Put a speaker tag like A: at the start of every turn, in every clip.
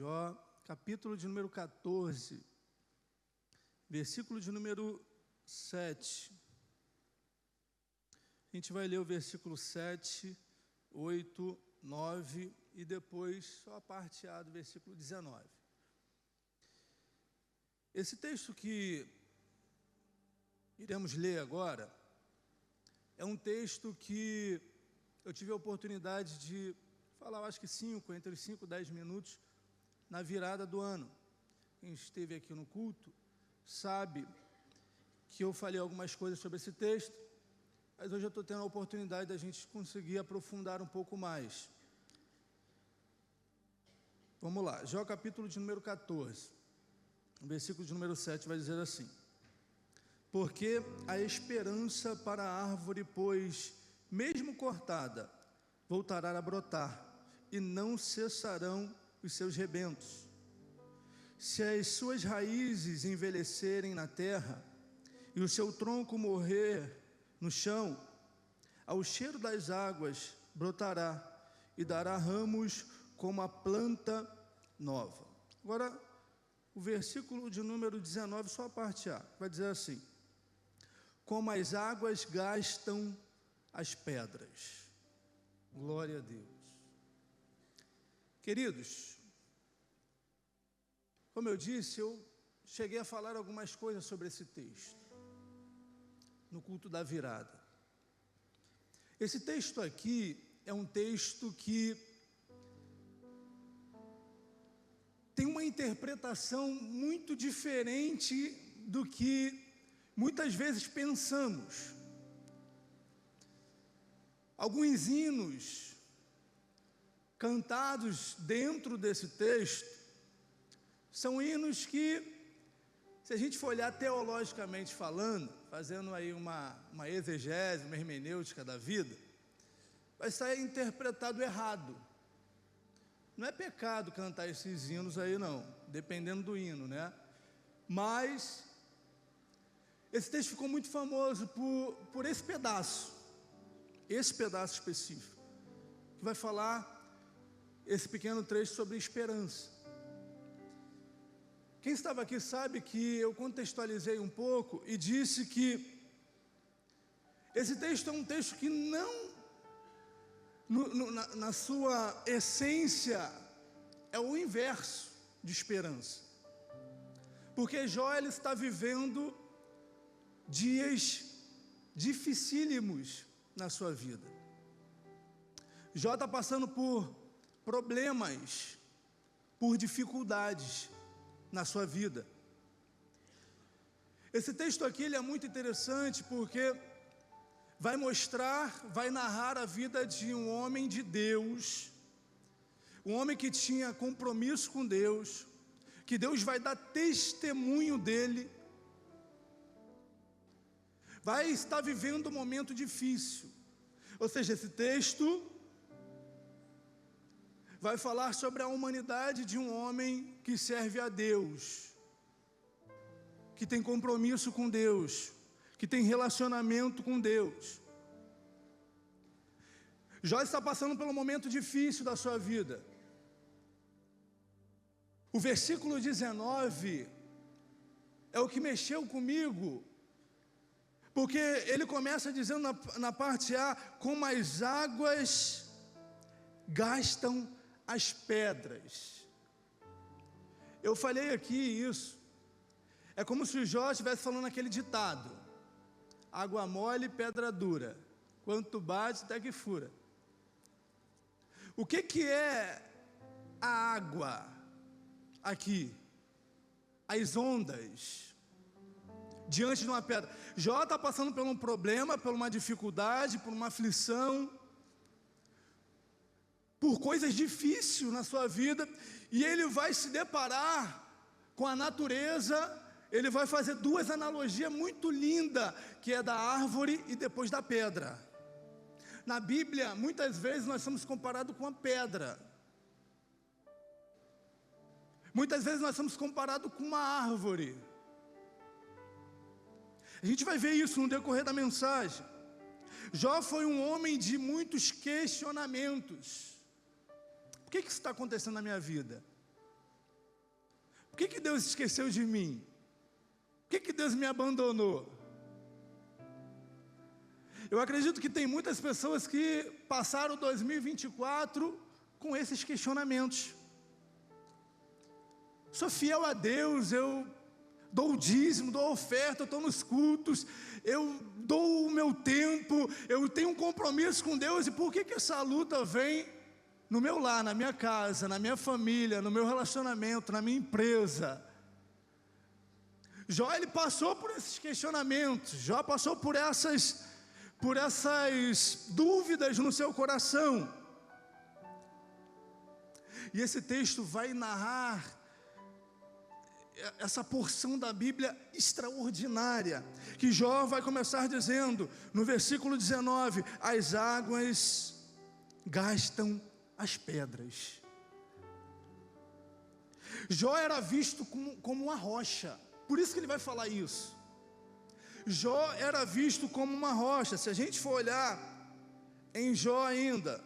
A: Jó, capítulo de número 14, versículo de número 7. A gente vai ler o versículo 7, 8, 9 e depois só a parte A do versículo 19. Esse texto que iremos ler agora é um texto que eu tive a oportunidade de falar, acho que entre 5 e 10 minutos, na virada do ano. Quem esteve aqui no culto sabe que eu falei algumas coisas sobre esse texto, mas hoje eu estou tendo a oportunidade da gente conseguir aprofundar um pouco mais. Vamos lá, Jó capítulo de número 14, o versículo de número 7 vai dizer assim: porque a esperança para a árvore, pois, mesmo cortada, voltará a brotar, e não cessarão os seus rebentos. Se as suas raízes envelhecerem na terra, e o seu tronco morrer no chão, ao cheiro das águas brotará, e dará ramos como a planta nova. Agora, o versículo de número 19, só a parte A, vai dizer assim: como as águas gastam as pedras. Glória a Deus. Queridos, como eu disse, eu cheguei a falar algumas coisas sobre esse texto no culto da virada. Esse texto aqui é um texto que tem uma interpretação muito diferente do que muitas vezes pensamos. Alguns hinos cantados dentro desse texto são hinos que, se a gente for olhar teologicamente falando, fazendo aí uma exegese, uma hermenêutica da vida, vai sair interpretado errado. Não é pecado cantar esses hinos aí não, dependendo do hino, né? Mas esse texto ficou muito famoso por esse pedaço específico, que vai falar esse pequeno trecho sobre esperança. Quem estava aqui sabe que eu contextualizei um pouco e disse que esse texto é um texto que não, na sua essência, é o inverso de esperança. Porque Jó, ele está vivendo dias dificílimos na sua vida. Jó está passando por problemas, por dificuldades na sua vida. Esse texto aqui ele é muito interessante porque vai narrar a vida de um homem de Deus, um homem que tinha compromisso com Deus, que Deus vai dar testemunho dele, vai estar vivendo um momento difícil. Ou seja, esse texto vai falar sobre a humanidade de um homem que serve a Deus, que tem compromisso com Deus, que tem relacionamento com Deus. Jó está passando por um momento difícil da sua vida. O versículo 19 é o que mexeu comigo, porque ele começa dizendo na parte A: como as águas gastam as pedras. Eu falei aqui isso, é como se o Jó estivesse falando aquele ditado: água mole, pedra dura, quanto bate até que fura. O que é a água aqui? As ondas diante de uma pedra. Jó está passando por um problema, por uma dificuldade, por uma aflição, por coisas difíceis na sua vida, e ele vai se deparar com a natureza. Ele vai fazer duas analogias muito lindas, que é da árvore e depois da pedra. Na Bíblia, muitas vezes nós somos comparados com a pedra, muitas vezes nós somos comparados com uma árvore. A gente vai ver isso no decorrer da mensagem. Jó foi um homem de muitos questionamentos. Por que isso está acontecendo na minha vida? Por que Deus esqueceu de mim? Por que Deus me abandonou? Eu acredito que tem muitas pessoas que passaram 2024 com esses questionamentos. Sou fiel a Deus, eu dou o dízimo, dou a oferta, eu estou nos cultos, eu dou o meu tempo, eu tenho um compromisso com Deus, e por que essa luta vem no meu lar, na minha casa, na minha família, no meu relacionamento, na minha empresa? Jó, ele passou por esses questionamentos, Jó passou por essas dúvidas no seu coração. E esse texto vai narrar essa porção da Bíblia extraordinária, que Jó vai começar dizendo, no versículo 19, as águas gastam as pedras. Jó era visto como uma rocha, por isso que ele vai falar isso. Jó era visto como uma rocha. Se a gente for olhar em Jó ainda,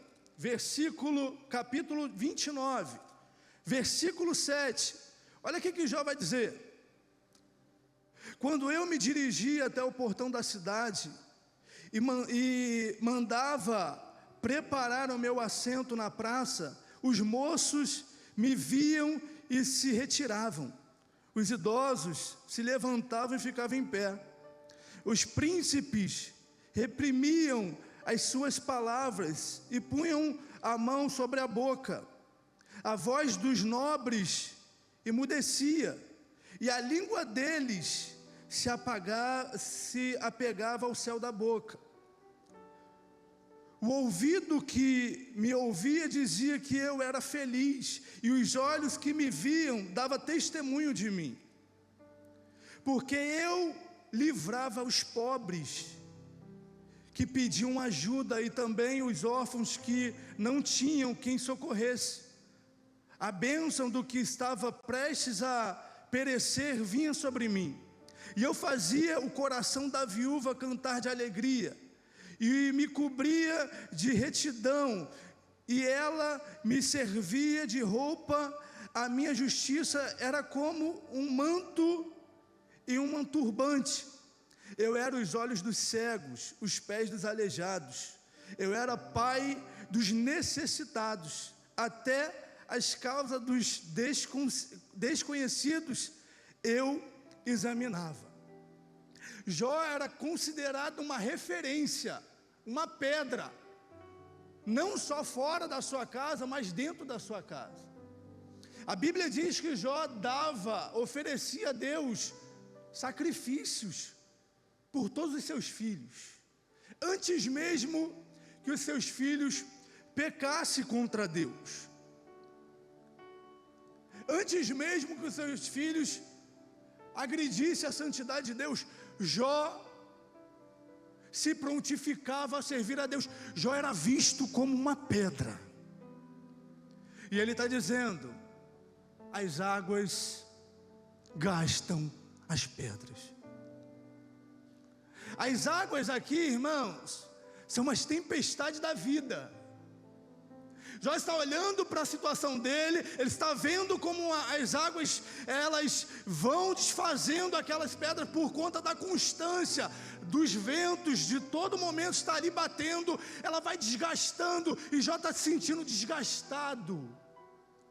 A: capítulo 29, versículo 7, olha o que Jó vai dizer. Quando eu me dirigia até o portão da cidade e mandava preparar o meu assento na praça, os moços me viam e se retiravam. Os idosos se levantavam e ficavam em pé. Os príncipes reprimiam as suas palavras e punham a mão sobre a boca. A voz dos nobres emudecia, e a língua deles se apegava ao céu da boca. O ouvido que me ouvia dizia que eu era feliz, e os olhos que me viam davam testemunho de mim, porque eu livrava os pobres que pediam ajuda, e também os órfãos que não tinham quem socorresse. A bênção do que estava prestes a perecer vinha sobre mim, e eu fazia o coração da viúva cantar de alegria, e me cobria de retidão, e ela me servia de roupa. A minha justiça era como um manto e um turbante. Eu era os olhos dos cegos, os pés dos aleijados. Eu era pai dos necessitados, até as causas dos desconhecidos eu examinava. Jó era considerado uma referência, uma pedra, não só fora da sua casa, mas dentro da sua casa. A Bíblia diz que Jó oferecia a Deus sacrifícios por todos os seus filhos, antes mesmo que os seus filhos pecassem contra Deus, antes mesmo que os seus filhos agredissem a santidade de Deus, Jó se prontificava a servir a Deus. Jó era visto como uma pedra, e ele está dizendo, as águas gastam as pedras. As águas aqui, irmãos, são as tempestades da vida. Jó está olhando para a situação dele, ele está vendo como as águas, elas vão desfazendo aquelas pedras por conta da constância dos ventos, de todo momento está ali batendo, ela vai desgastando, e Jó está se sentindo desgastado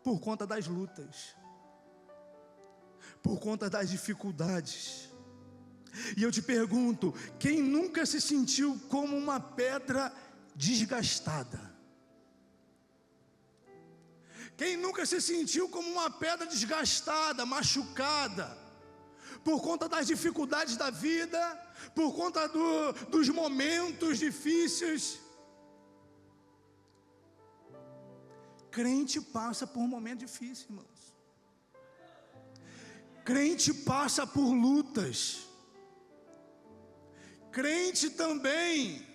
A: por conta das lutas, por conta das dificuldades. E eu te pergunto, quem nunca se sentiu como uma pedra desgastada? Quem nunca se sentiu como uma pedra desgastada, machucada, por conta das dificuldades da vida, por conta dos momentos difíceis? Crente passa por um momento difícil, irmãos. Crente passa por lutas. Crente também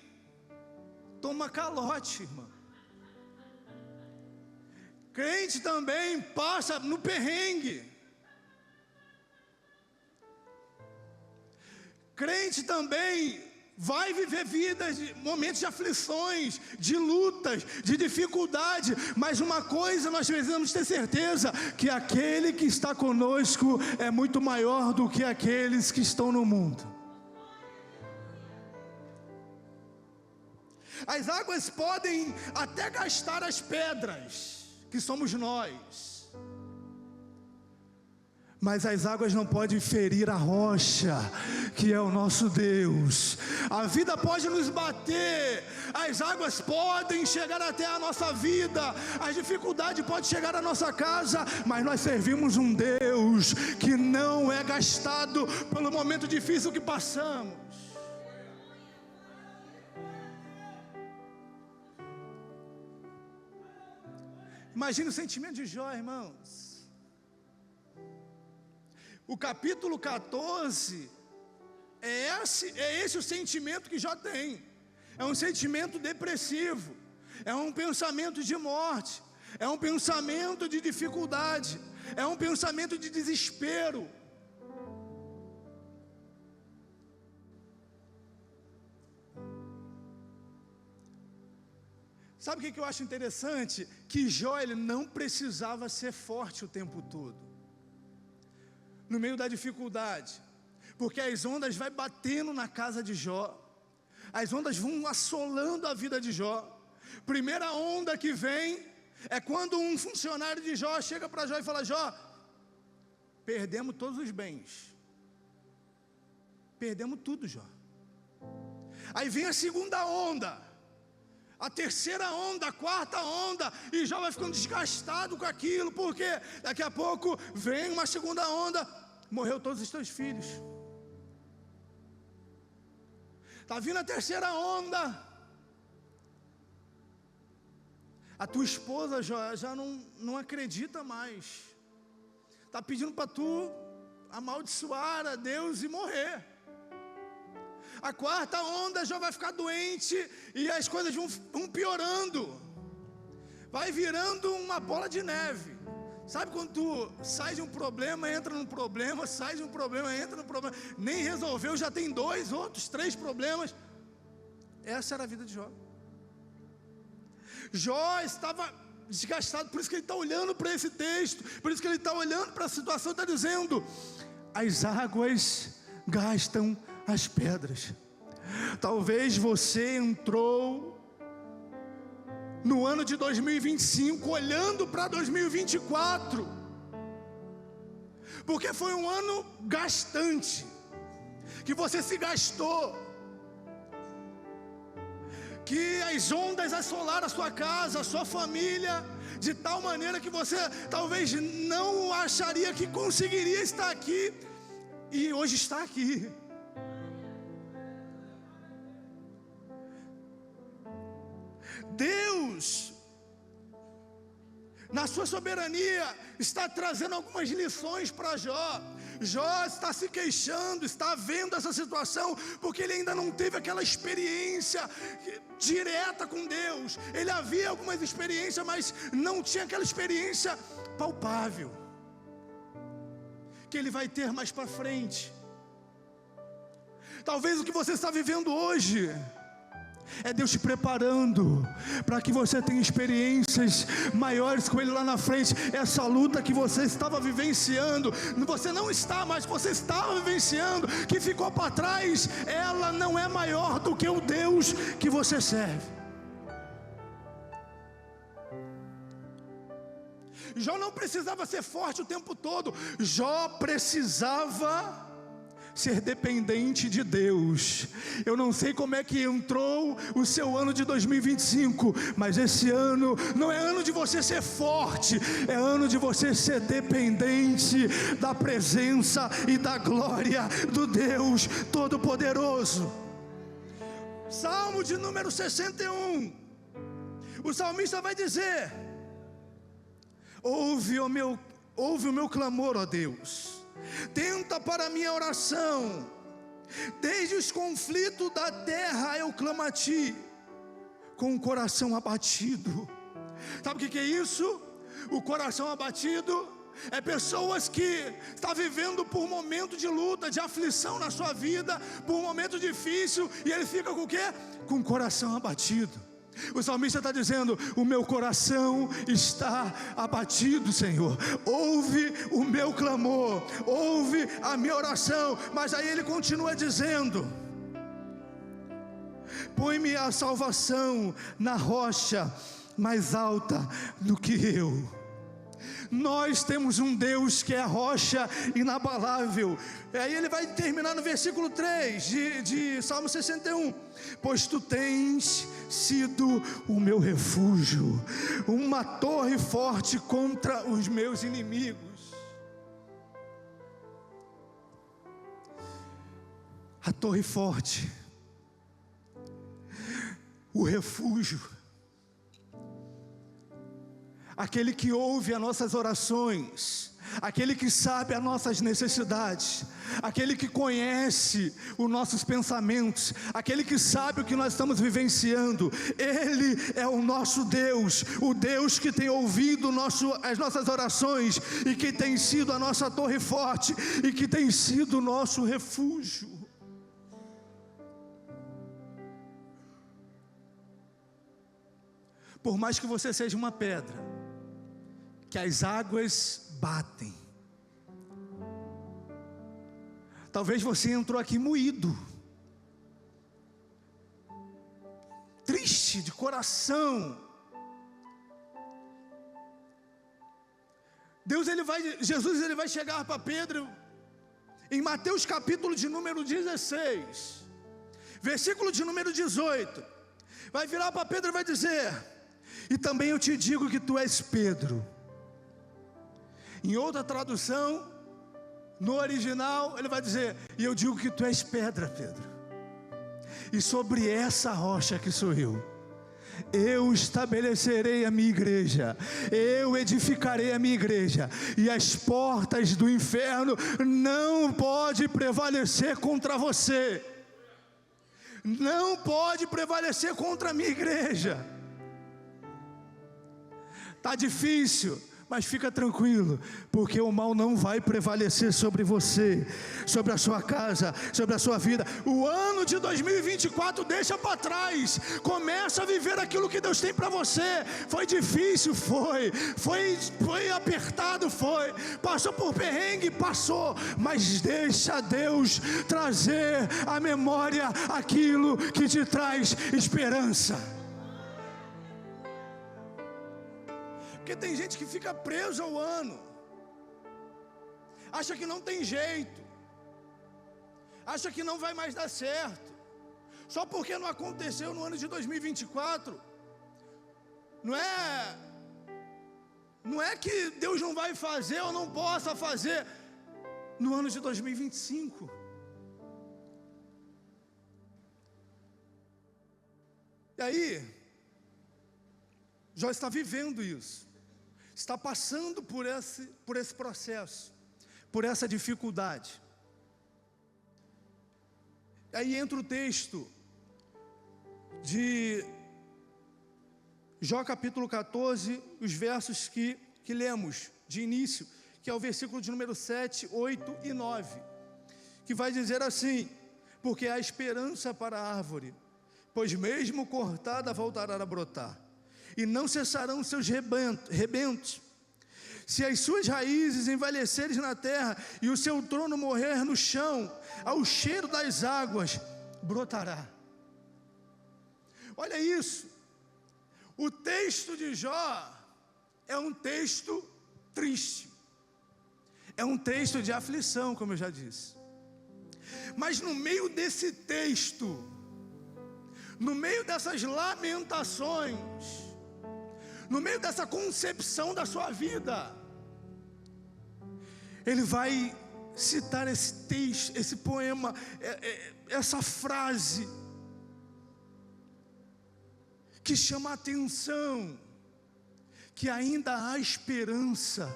A: toma calote, irmão. Crente também passa no perrengue. Crente também vai viver vidas, momentos de aflições, de lutas, de dificuldade, mas uma coisa nós precisamos ter certeza, que aquele que está conosco é muito maior do que aqueles que estão no mundo. As águas podem até gastar as pedras, que somos nós, mas as águas não podem ferir a rocha, que é o nosso Deus. A vida pode nos bater, as águas podem chegar até a nossa vida, a dificuldade pode chegar à nossa casa, mas nós servimos um Deus que não é gastado pelo momento difícil que passamos. Imagine o sentimento de Jó, irmãos. O capítulo 14, é esse o sentimento que Jó tem. É um sentimento depressivo, é um pensamento de morte, é um pensamento de dificuldade, é um pensamento de desespero. Sabe o que eu acho interessante? Que Jó, ele não precisava ser forte o tempo todo, no meio da dificuldade, porque as ondas vão batendo na casa de Jó, as ondas vão assolando a vida de Jó. Primeira onda que vem é quando um funcionário de Jó chega para Jó e fala: Jó, perdemos todos os bens, perdemos tudo, Jó. Aí vem a segunda onda, a terceira onda, a quarta onda, e Jó vai ficando desgastado com aquilo, porque daqui a pouco vem uma segunda onda, morreu todos os teus filhos. Está vindo a terceira onda, a tua esposa já não acredita mais, está pedindo para tu amaldiçoar a Deus e morrer. A quarta onda, Jó vai ficar doente e as coisas vão piorando, vai virando uma bola de neve. Sabe quando tu sai de um problema, entra num problema, sai de um problema, entra num problema, nem resolveu, já tem 2, outros 3 problemas. Essa era a vida de Jó. Jó estava desgastado, por isso que ele está olhando para esse texto, por isso que ele está olhando para a situação e está dizendo: as águas gastam as pedras. Talvez você entrou no ano de 2025 olhando para 2024, porque foi um ano gastante, que você se gastou, que as ondas assolaram a sua casa, a sua família, de tal maneira que você talvez não acharia que conseguiria estar aqui, e hoje está aqui. Deus, na sua soberania, está trazendo algumas lições para Jó. Jó está se queixando, está vendo essa situação, porque ele ainda não teve aquela experiência direta com Deus. Ele havia algumas experiências, mas não tinha aquela experiência palpável, que ele vai ter mais para frente. Talvez o que você está vivendo hoje é Deus te preparando para que você tenha experiências maiores com Ele lá na frente. Essa luta que você estava vivenciando, você não está mais, você estava vivenciando, que ficou para trás, ela não é maior do que o Deus que você serve. Jó não precisava ser forte o tempo todo, Jó precisava ser dependente de Deus. Eu não sei como é que entrou o seu ano de 2025, mas esse ano não é ano de você ser forte, é ano de você ser dependente da presença e da glória do Deus Todo-Poderoso. Salmo de número 61, o salmista vai dizer: ouve o meu clamor, ó Deus, tenta para a minha oração, desde os conflitos da terra eu clamo a Ti, com o coração abatido. Sabe o que é isso? O coração abatido É pessoas que estão vivendo por momento de luta, de aflição na sua vida, por um momento difícil, e ele fica com o quê? Com o coração abatido. O salmista está dizendo: o meu coração está abatido, Senhor. Ouve o meu clamor, ouve a minha oração. Mas aí ele continua dizendo: põe-me a salvação na rocha mais alta do que eu. Nós temos um Deus que é a rocha inabalável. E aí ele vai terminar no versículo 3 de Salmo 61. Pois tu tens sido o meu refúgio, uma torre forte contra os meus inimigos. A torre forte, o refúgio, aquele que ouve as nossas orações, aquele que sabe as nossas necessidades, aquele que conhece os nossos pensamentos, aquele que sabe o que nós estamos vivenciando. Ele é o nosso Deus, o Deus que tem ouvido as nossas orações, e que tem sido a nossa torre forte, e que tem sido o nosso refúgio. Por mais que você seja uma pedra, que as águas batem. Talvez você entrou aqui moído, triste de coração. Jesus ele vai chegar para Pedro em Mateus capítulo de número 16, versículo de número 18. Vai virar para Pedro e vai dizer: e também eu te digo que tu és Pedro. Em outra tradução, no original, ele vai dizer: e eu digo que tu és pedra, Pedro, e sobre essa rocha que sou eu estabelecerei a minha igreja, eu edificarei a minha igreja, e as portas do inferno não podem prevalecer contra você, não pode prevalecer contra a minha igreja. Está difícil, mas fica tranquilo, porque o mal não vai prevalecer sobre você, sobre a sua casa, sobre a sua vida. O ano de 2024 deixa para trás, começa a viver aquilo que Deus tem para você. Foi difícil, foi apertado, passou por perrengue, passou, mas deixa Deus trazer à memória aquilo que te traz esperança. Porque tem gente que fica preso ao ano, acha que não tem jeito, acha que não vai mais dar certo, só porque não aconteceu no ano de 2024. Não é que Deus não vai fazer ou não possa fazer no ano de 2025. E aí, Jó está vivendo isso, está passando por esse processo, por essa dificuldade. Aí entra o texto de Jó capítulo 14, os versos que lemos de início, que é o versículo de número 7, 8 e 9, que vai dizer assim: porque há esperança para a árvore, pois mesmo cortada voltará a brotar, e não cessarão seus rebentos. Se as suas raízes envelhecerem na terra, e o seu trono morrer no chão, ao cheiro das águas brotará. Olha isso, o texto de Jó é um texto triste, é um texto de aflição, como eu já disse. Mas no meio desse texto, no meio dessas lamentações, no meio dessa concepção da sua vida, ele vai citar esse texto, esse poema, essa frase que chama a atenção, que ainda há esperança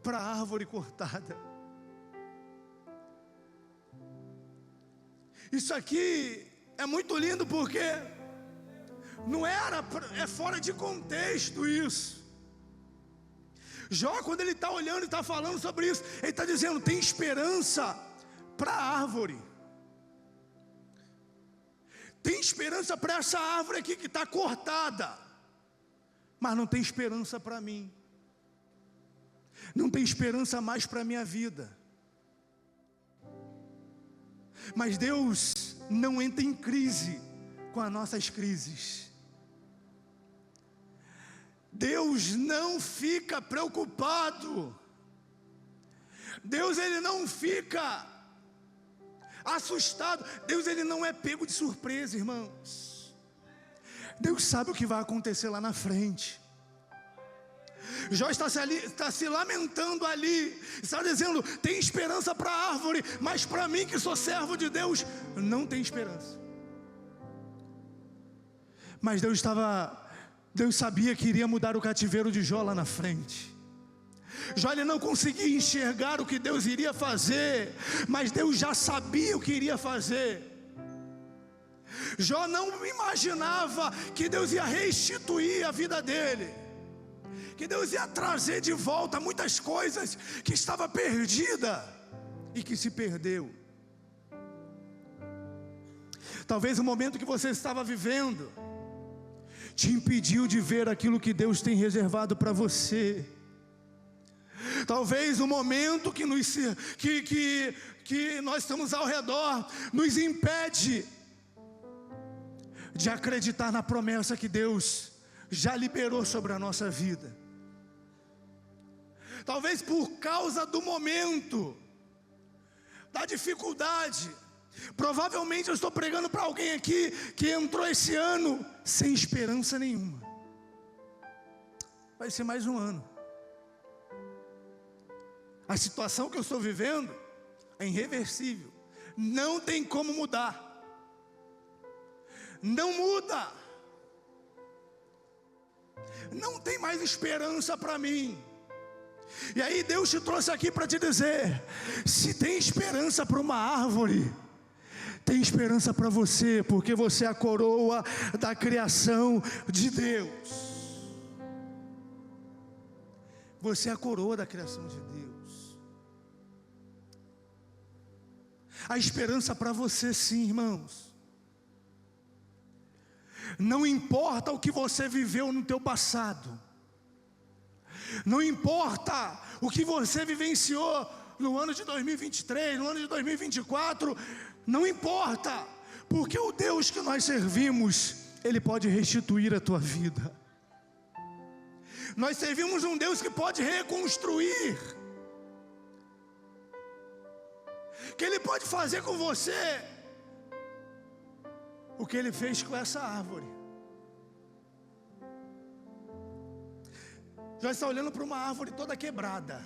A: para a árvore cortada. Isso aqui é muito lindo, porque é fora de contexto isso. Jó, quando ele está olhando e está falando sobre isso, ele está dizendo: tem esperança para a árvore. Tem esperança para essa árvore aqui que está cortada, mas não tem esperança para mim. Não tem esperança mais para a minha vida. Mas Deus não entra em crise com as nossas crises. Deus não fica preocupado. Deus, ele não fica assustado. Deus, ele não é pego de surpresa, irmãos. Deus sabe o que vai acontecer lá na frente. Jó está se lamentando ali, está dizendo: tem esperança para a árvore, mas para mim que sou servo de Deus, não tem esperança. Mas Deus sabia que iria mudar o cativeiro de Jó lá na frente. Jó, ele não conseguia enxergar o que Deus iria fazer, mas Deus já sabia o que iria fazer. Jó não imaginava que Deus ia restituir a vida dele, que Deus ia trazer de volta muitas coisas que estava perdida e que se perdeu. Talvez o momento que você estava vivendo te impediu de ver aquilo que Deus tem reservado para você. Talvez o momento que nós estamos ao redor nos impede de acreditar na promessa que Deus já liberou sobre a nossa vida. Talvez por causa do momento, da dificuldade. Provavelmente eu estou pregando para alguém aqui que entrou esse ano sem esperança nenhuma. Vai ser mais um ano. A situação que eu estou vivendo é irreversível. Não tem como mudar. Não muda. Não tem mais esperança para mim. E aí Deus te trouxe aqui para te dizer: se tem esperança para uma árvore, tem esperança para você, porque você é a coroa da criação de Deus. Você é a coroa da criação de Deus. Há esperança para você sim, irmãos. Não importa o que você viveu no teu passado, não importa o que você vivenciou no ano de 2023, no ano de 2024, não importa, porque o Deus que nós servimos, Ele pode restituir a tua vida. Nós servimos um Deus que pode reconstruir, que Ele pode fazer com você o que Ele fez com essa árvore. Já está olhando para uma árvore toda quebrada.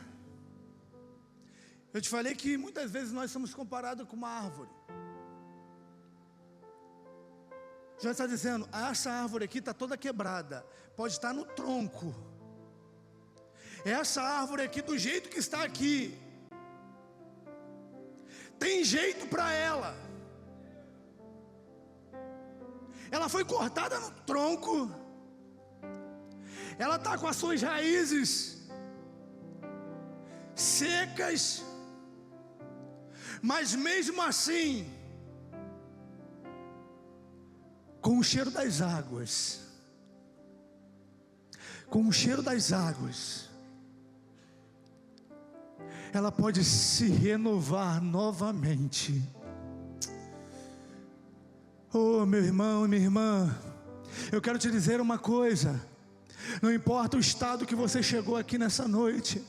A: Eu te falei que muitas vezes nós somos comparados com uma árvore. Já está dizendo: essa árvore aqui está toda quebrada, pode estar no tronco. Essa árvore aqui, do jeito que está aqui, tem jeito para ela. Ela foi cortada no tronco, ela está com as suas raízes secas, mas mesmo assim, com o cheiro das águas, ela pode se renovar novamente. Oh, meu irmão, minha irmã, eu quero te dizer uma coisa: não importa o estado que você chegou aqui nessa noite,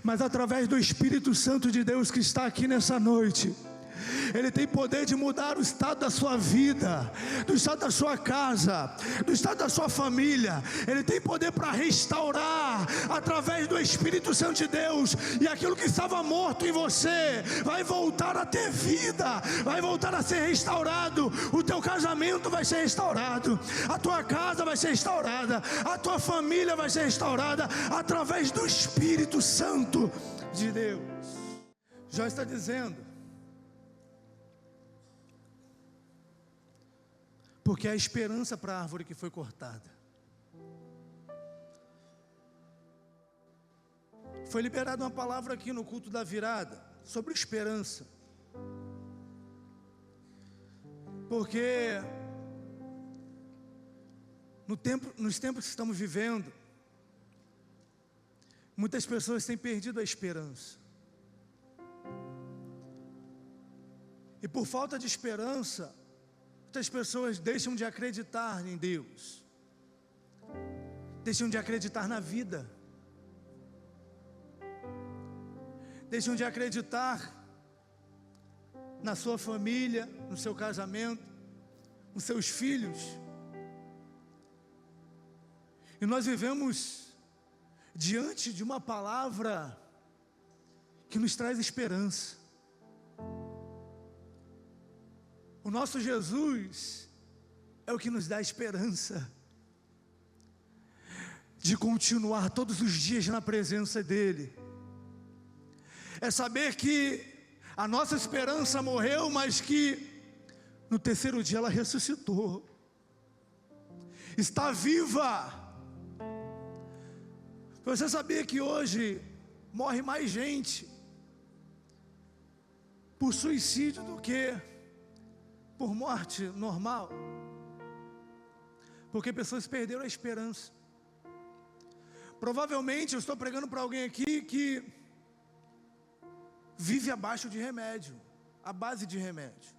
A: mas através do Espírito Santo de Deus que está aqui nessa noite, Ele tem poder de mudar o estado da sua vida, do estado da sua casa, do estado da sua família. Ele tem poder para restaurar através do Espírito Santo de Deus, e aquilo que estava morto em você vai voltar a ter vida, vai voltar a ser restaurado. O teu casamento vai ser restaurado, a tua casa vai ser restaurada, a tua família vai ser restaurada através do Espírito Santo de Deus. Já está dizendo: porque há esperança para a árvore que foi cortada. Foi liberada uma palavra aqui no culto da virada sobre esperança. Porque nos tempos que estamos vivendo, muitas pessoas têm perdido a esperança. E por falta de esperança, muitas pessoas deixam de acreditar em Deus, deixam de acreditar na vida, deixam de acreditar na sua família, no seu casamento, nos seus filhos. E nós vivemos diante de uma palavra que nos traz esperança. O nosso Jesus é o que nos dá esperança de continuar todos os dias na presença dEle. É saber que a nossa esperança morreu, mas que no terceiro dia ela ressuscitou, está viva. Você sabia que hoje morre mais gente por suicídio do que por morte normal? Porque pessoas perderam a esperança. Provavelmente eu estou pregando para alguém aqui que vive abaixo de remédio, à base de remédio,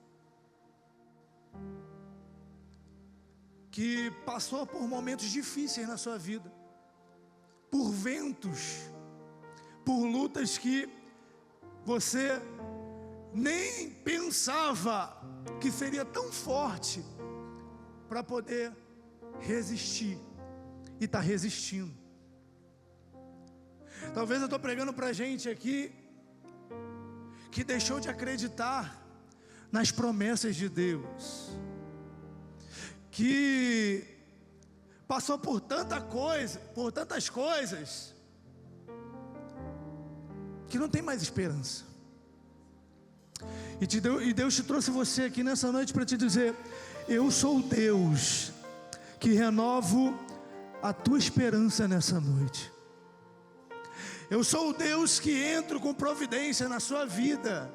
A: que passou por momentos difíceis na sua vida, por ventos, por lutas que você nem pensava que seria tão forte para poder resistir, e está resistindo. Talvez eu estou pregando para gente aqui que deixou de acreditar nas promessas de Deus, que passou por tanta coisa, por tantas coisas, que não tem mais esperança. E Deus te trouxe você aqui nessa noite para te dizer: eu sou o Deus que renovo a tua esperança nessa noite. Eu sou o Deus que entro com providência na sua vida.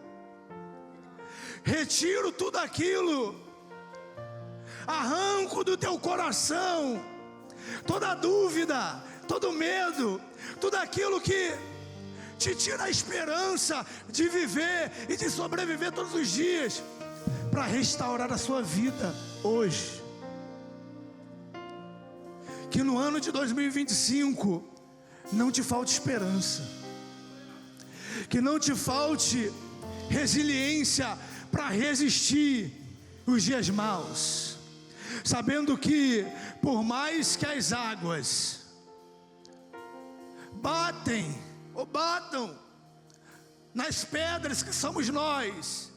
A: Retiro tudo aquilo, arranco do teu coração toda dúvida, todo medo, tudo aquilo que te tira a esperança de viver e de sobreviver todos os dias, para restaurar a sua vida hoje. Que no ano de 2025 não te falte esperança, que não te falte resiliência para resistir os dias maus, sabendo que por mais que as águas batam nas pedras que somos nós,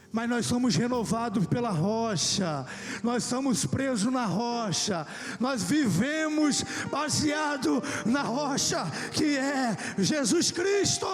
A: mas nós somos renovados pela rocha, nós somos presos na rocha, nós vivemos baseado na rocha que é Jesus Cristo.